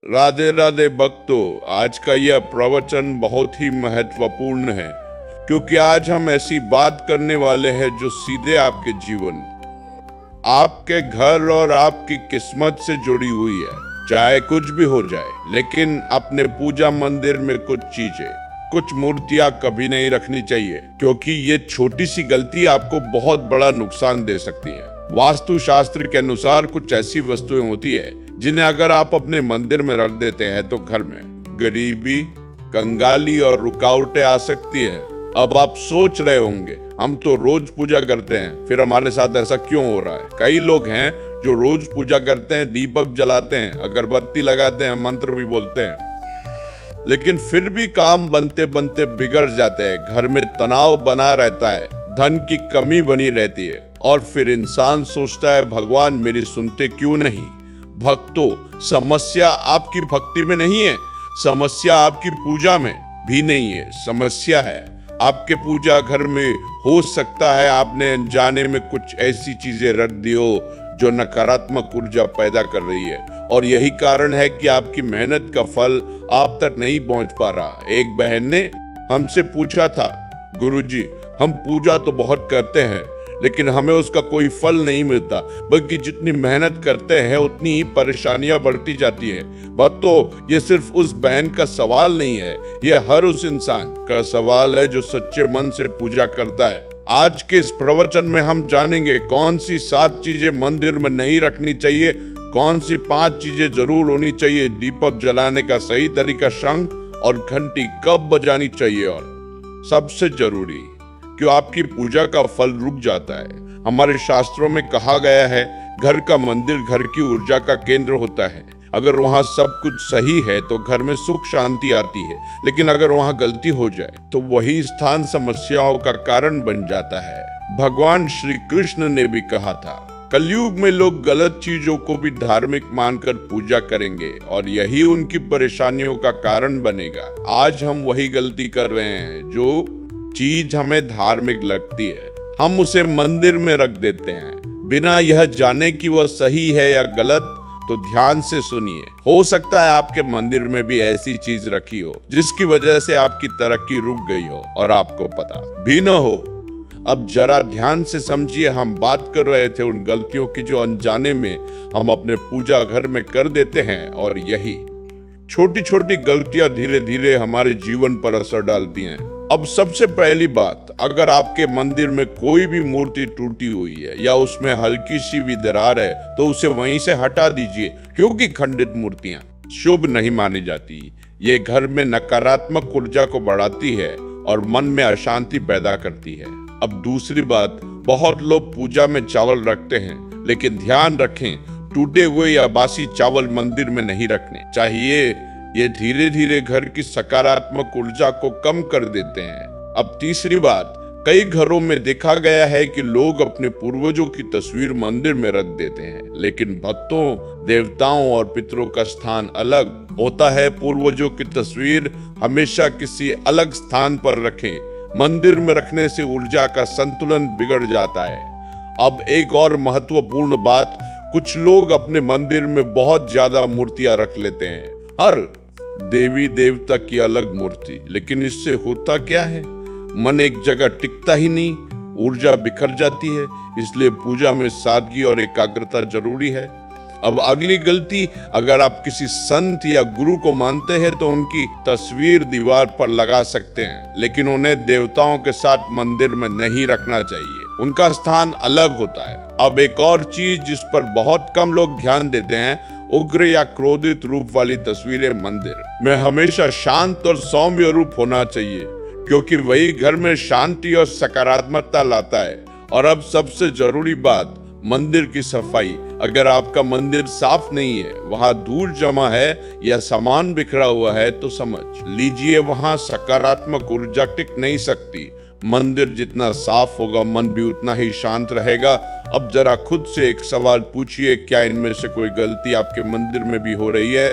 राधे राधे भक्तों। आज का यह प्रवचन बहुत ही महत्वपूर्ण है क्योंकि आज हम ऐसी बात करने वाले हैं जो सीधे आपके जीवन, आपके घर और आपकी किस्मत से जुड़ी हुई है। चाहे कुछ भी हो जाए, लेकिन अपने पूजा मंदिर में कुछ चीजें, कुछ मूर्तियां कभी नहीं रखनी चाहिए, क्योंकि ये छोटी सी गलती आपको बहुत बड़ा नुकसान दे सकती है। वास्तु शास्त्र के अनुसार कुछ ऐसी वस्तुएं होती है जिन्हें अगर आप अपने मंदिर में रख देते हैं तो घर में गरीबी, कंगाली और रुकावटें आ सकती है। अब आप सोच रहे होंगे, हम तो रोज पूजा करते हैं, फिर हमारे साथ ऐसा क्यों हो रहा है? कई लोग हैं जो रोज पूजा करते हैं, दीपक जलाते हैं, अगरबत्ती लगाते हैं, मंत्र भी बोलते हैं, लेकिन फिर भी काम बनते बनते बिगड़ जाते हैं। घर में तनाव बना रहता है, धन की कमी बनी रहती है और फिर इंसान सोचता है भगवान मेरी सुनते क्यों नहीं। भक्तों, समस्या आपकी भक्ति में नहीं है, समस्या आपकी पूजा में भी नहीं है। समस्या है आपके पूजा घर में। हो सकता है आपने अनजाने में कुछ ऐसी चीजें रख दी हो जो नकारात्मक ऊर्जा पैदा कर रही है, और यही कारण है कि आपकी मेहनत का फल आप तक नहीं पहुंच पा रहा। एक बहन ने हमसे पूछा था, गुरुजी हम पूजा तो बहुत करते हैं लेकिन हमें उसका कोई फल नहीं मिलता, बल्कि जितनी मेहनत करते हैं उतनी ही परेशानियां बढ़ती जाती है। भक्तों, ये सिर्फ उस बहन का सवाल नहीं है, ये हर उस इंसान का सवाल है जो सच्चे मन से पूजा करता है। आज के इस प्रवचन में हम जानेंगे कौन सी 7 चीजें मंदिर में नहीं रखनी चाहिए, कौन सी 5 चीजें जरूर होनी चाहिए, दीपक जलाने का सही तरीका, शंख और घंटी कब बजानी चाहिए, और सबसे जरूरी क्यों आपकी पूजा का फल रुक जाता है। हमारे शास्त्रों में कहा गया है, घर का मंदिर घर की ऊर्जा का केंद्र होता है। अगर वहाँ सब कुछ सही है तो घर में सुख शांति आती है, लेकिन अगर वहाँ गलती हो जाए तो वही स्थान समस्याओं का कारण बन जाता है। भगवान श्री कृष्ण ने भी कहा था, कलयुग में लोग गलत चीजों को भी धार्मिक मानकर पूजा करेंगे और यही उनकी परेशानियों का कारण बनेगा। आज हम वही गलती कर रहे हैं। जो चीज हमें धार्मिक लगती है हम उसे मंदिर में रख देते हैं बिना यह जाने कि वह सही है या गलत। तो ध्यान से सुनिए, हो सकता है आपके मंदिर में भी ऐसी चीज रखी हो जिसकी वजह से आपकी तरक्की रुक गई हो और आपको पता भी न हो। अब जरा ध्यान से समझिए, हम बात कर रहे थे उन गलतियों की जो अनजाने में हम अपने पूजा घर में कर देते हैं, और यही छोटी छोटी गलतियां धीरे धीरे हमारे जीवन पर असर डालती हैं। अब सबसे पहली बात, अगर आपके मंदिर में कोई भी मूर्ति टूटी हुई है या उसमें हल्की सी भी दरार है तो उसे वहीं से हटा दीजिए, क्योंकि खंडित मूर्तियां शुभ नहीं मानी जाती। ये घर में नकारात्मक ऊर्जा को बढ़ाती है और मन में अशांति पैदा करती है। अब दूसरी बात, बहुत लोग पूजा में चावल रखते हैं, लेकिन ध्यान रखें टूटे हुए या बासी चावल मंदिर में नहीं रखने चाहिए। ये धीरे धीरे घर की सकारात्मक ऊर्जा को कम कर देते हैं। अब तीसरी बात, कई घरों में देखा गया है कि लोग अपने पूर्वजों की तस्वीर मंदिर में रख देते हैं, लेकिन भक्तों, देवताओं और पितरों का स्थान अलग होता है। पूर्वजों की तस्वीर हमेशा किसी अलग स्थान पर रखें। मंदिर में रखने से ऊर्जा का संतुलन बिगड़ जाता है। अब एक और महत्वपूर्ण बात, कुछ लोग अपने मंदिर में बहुत ज्यादा मूर्तियां रख लेते हैं, हर देवी देवता की अलग मूर्ति, लेकिन इससे होता क्या है? मन एक जगह टिकता ही नहीं, ऊर्जा बिखर जाती है। इसलिए पूजा में सादगी और एकाग्रता जरूरी है। अब अगली गलती, अगर आप किसी संत या गुरु को मानते हैं तो उनकी तस्वीर दीवार पर लगा सकते हैं, लेकिन उन्हें देवताओं के साथ मंदिर में नहीं रखना चाहिए, उनका स्थान अलग होता है। अब एक और चीज जिस पर बहुत कम लोग ध्यान देते हैं, उग्र या क्रोधित रूप वाली तस्वीरें मंदिर में हमेशा शांत और सौम्य रूप होना चाहिए, क्योंकि वही घर में शांति और सकारात्मकता लाता है। और अब सबसे जरूरी बात, मंदिर की सफाई। अगर आपका मंदिर साफ नहीं है, वहां धूल जमा है या सामान बिखरा हुआ है, तो समझ लीजिए वहां सकारात्मक ऊर्जा टिक नहीं सकती। मंदिर जितना साफ होगा, मन भी उतना ही शांत रहेगा। अब जरा खुद से एक सवाल पूछिए, क्या इनमें से कोई गलती आपके मंदिर में भी हो रही है?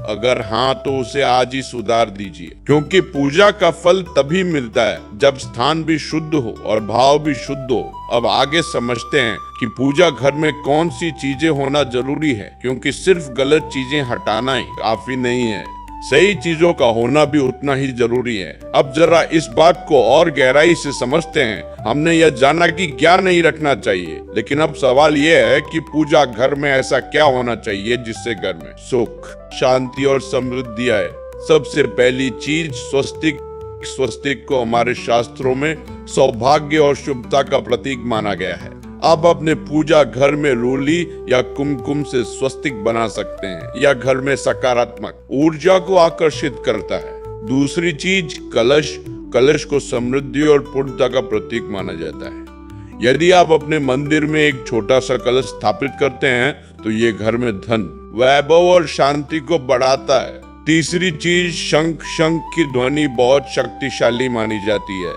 अगर हाँ तो उसे आज ही सुधार दीजिए, क्योंकि पूजा का फल तभी मिलता है जब स्थान भी शुद्ध हो और भाव भी शुद्ध हो। अब आगे समझते हैं कि पूजा घर में कौन सी चीजें होना जरूरी है, क्योंकि सिर्फ गलत चीजें हटाना ही काफी नहीं है, सही चीजों का होना भी उतना ही जरूरी है। अब जरा इस बात को और गहराई से समझते हैं। हमने यह जाना कि क्या नहीं रखना चाहिए, लेकिन अब सवाल यह है कि पूजा घर में ऐसा क्या होना चाहिए जिससे घर में सुख, शांति और समृद्धि आए। सबसे पहली चीज स्वस्तिक। स्वस्तिक को हमारे शास्त्रों में सौभाग्य और शुभता का प्रतीक माना गया है। आप अपने पूजा घर में रोली या कुमकुम से स्वस्तिक बना सकते हैं। यह घर में सकारात्मक ऊर्जा को आकर्षित करता है। दूसरी चीज कलश। कलश को समृद्धि और पूर्णता का प्रतीक माना जाता है। यदि आप अपने मंदिर में एक छोटा सा कलश स्थापित करते हैं तो ये घर में धन, वैभव और शांति को बढ़ाता है। तीसरी चीज शंख। शंख की ध्वनि बहुत शक्तिशाली मानी जाती है।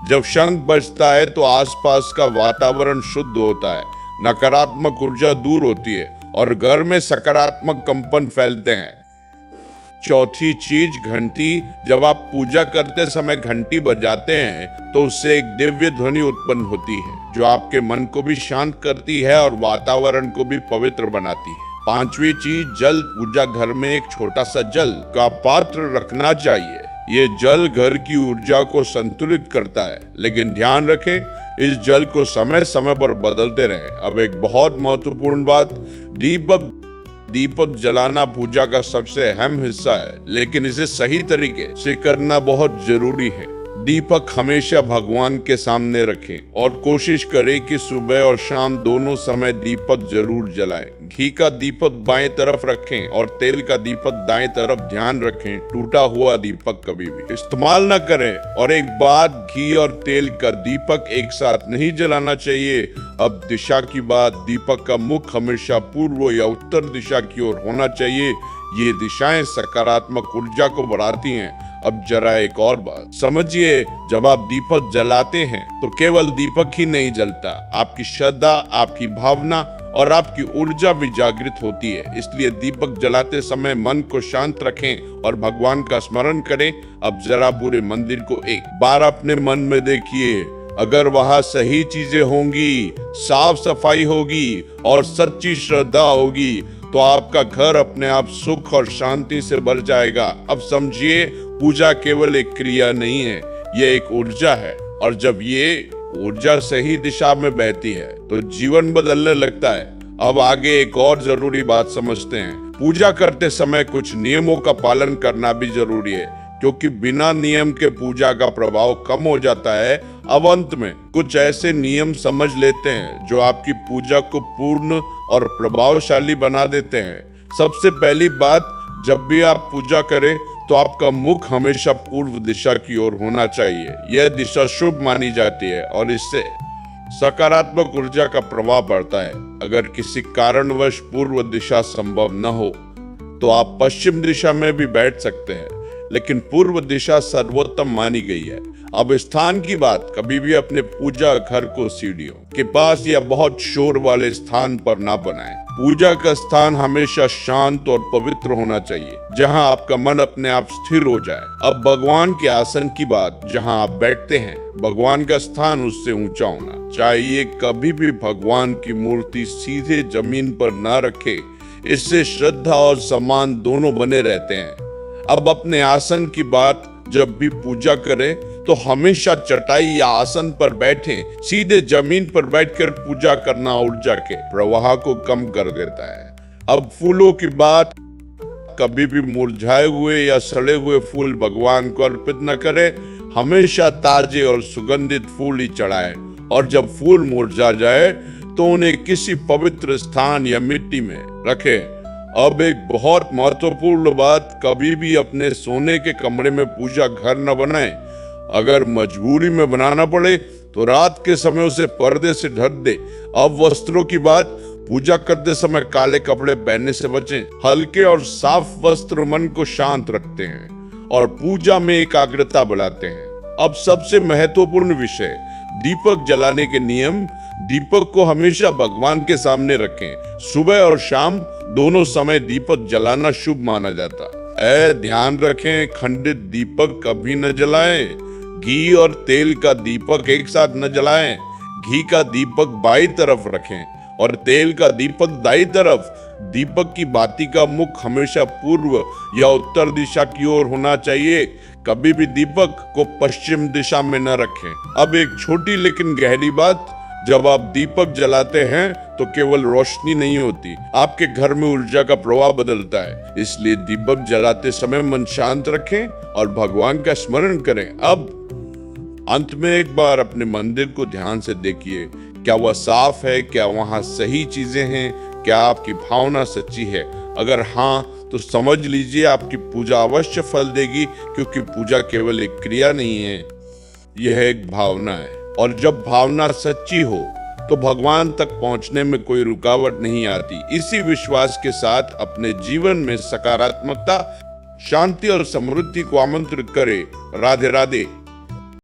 जब शंख बजता है तो आसपास का वातावरण शुद्ध होता है, नकारात्मक ऊर्जा दूर होती है और घर में सकारात्मक कंपन फैलते हैं। चौथी चीज घंटी। जब आप पूजा करते समय घंटी बजाते हैं तो उससे एक दिव्य ध्वनि उत्पन्न होती है जो आपके मन को भी शांत करती है और वातावरण को भी पवित्र बनाती है। पांचवी चीज जल। पूजा घर में एक छोटा सा जल का पात्र रखना चाहिए। ये जल घर की ऊर्जा को संतुलित करता है, लेकिन ध्यान रखें इस जल को समय समय पर बदलते रहें। अब एक बहुत महत्वपूर्ण बात, दीपक। दीपक जलाना पूजा का सबसे अहम हिस्सा है, लेकिन इसे सही तरीके से करना बहुत जरूरी है। दीपक हमेशा भगवान के सामने रखें और कोशिश करें कि सुबह और शाम दोनों समय दीपक जरूर जलाएं। घी का दीपक बाएं तरफ रखें और तेल का दीपक दाएं तरफ। ध्यान रखें टूटा हुआ दीपक कभी भी इस्तेमाल न करें। और एक बात, घी और तेल का दीपक एक साथ नहीं जलाना चाहिए। अब दिशा की बात, दीपक का मुख हमेशा पूर्व या उत्तर दिशा की ओर होना चाहिए। ये दिशाएं सकारात्मक ऊर्जा को बढ़ाती हैं। अब जरा एक और बात समझिए, जब आप दीपक जलाते हैं तो केवल दीपक ही नहीं जलता, आपकी श्रद्धा, आपकी भावना और आपकी ऊर्जा भी जागृत होती है। इसलिए दीपक जलाते समय मन को शांत रखें और भगवान का स्मरण करें। अब जरा पूरे मंदिर को एक बार अपने मन में देखिए। अगर वहाँ सही चीजें होंगी, साफ सफाई होगी और सच्ची श्रद्धा होगी तो आपका घर अपने आप सुख और शांति से भर जाएगा। अब समझिए, पूजा केवल एक क्रिया नहीं है, ये एक ऊर्जा है, और जब ये ऊर्जा सही दिशा में बहती है तो जीवन बदलने लगता है। अब आगे एक और जरूरी बात समझते हैं। पूजा करते समय कुछ नियमों का पालन करना भी जरूरी है, क्योंकि बिना नियम के पूजा का प्रभाव कम हो जाता है। अब अंत में कुछ ऐसे नियम समझ लेते हैं जो आपकी पूजा को पूर्ण और प्रभावशाली बना देते हैं। सबसे पहली बात, जब भी आप पूजा करें तो आपका मुख हमेशा पूर्व दिशा की ओर होना चाहिए। यह दिशा शुभ मानी जाती है और इससे सकारात्मक ऊर्जा का प्रभाव बढ़ता है। अगर किसी कारणवश पूर्व दिशा संभव न हो तो आप पश्चिम दिशा में भी बैठ सकते हैं, लेकिन पूर्व दिशा सर्वोत्तम मानी गई है। अब स्थान की बात, कभी भी अपने पूजा घर को सीढ़ियों के पास या बहुत शोर वाले स्थान पर ना बनाएं। पूजा का स्थान हमेशा शांत और पवित्र होना चाहिए, जहां आपका मन अपने आप स्थिर हो जाए। अब भगवान के आसन की बात, जहां आप बैठते हैं, भगवान का स्थान उससे ऊंचा होना चाहिए। कभी भी भगवान की मूर्ति सीधे जमीन पर ना रखे, इससे श्रद्धा और सम्मान दोनों बने रहते हैं। अब अपने आसन की बात, जब भी पूजा करें तो हमेशा चटाई या आसन पर बैठें। सीधे जमीन पर बैठकर पूजा करना ऊर्जा के प्रवाह को कम कर देता है। अब फूलों की बात, कभी भी मुरझाए हुए या सड़े हुए फूल भगवान को अर्पित न करें। हमेशा ताजे और सुगंधित फूल ही चढ़ाएं, और जब फूल मुरझा जाए तो उन्हें किसी पवित्र स्थान या मिट्टी में रखें। अब एक बहुत महत्वपूर्ण बात, कभी भी अपने सोने के कमरे में पूजा घर न बनाएं। अगर मजबूरी में बनाना पड़े तो रात के समय उसे पर्दे से ढक दे। अब वस्त्रों की बात, पूजा करते समय काले कपड़े पहनने से बचें। हल्के और साफ वस्त्र मन को शांत रखते हैं और पूजा में एकाग्रता बढ़ाते हैं। अब सबसे महत्वपूर्ण विषय, दीपक जलाने के नियम। दीपक को हमेशा भगवान के सामने रखें। सुबह और शाम दोनों समय दीपक जलाना शुभ माना जाता है। ध्यान रखें, खंडित दीपक कभी न जलाएं। घी और तेल का दीपक एक साथ न जलाएं। घी का दीपक बाईं तरफ रखें और तेल का दीपक दाईं तरफ। दीपक की बाती का मुख हमेशा पूर्व या उत्तर दिशा की ओर होना चाहिए। कभी भी दीपक को पश्चिम दिशा में न रखें। अब एक छोटी लेकिन गहरी बात, जब आप दीपक जलाते हैं तो केवल रोशनी नहीं होती, आपके घर में ऊर्जा का प्रवाह बदलता है। इसलिए दीपक जलाते समय मन शांत रखें और भगवान का स्मरण करें। अब अंत में एक बार अपने मंदिर को ध्यान से देखिए, क्या वह साफ है, क्या वहां सही चीजें हैं, क्या आपकी भावना सच्ची है। अगर हाँ, तो समझ लीजिए आपकी पूजा अवश्य फल देगी, क्योंकि पूजा केवल एक क्रिया नहीं है, यह एक भावना है। और जब भावना सच्ची हो तो भगवान तक पहुंचने में कोई रुकावट नहीं आती। इसी विश्वास के साथ अपने जीवन में सकारात्मकता, शांति और समृद्धि को आमंत्रित करें। राधे राधे।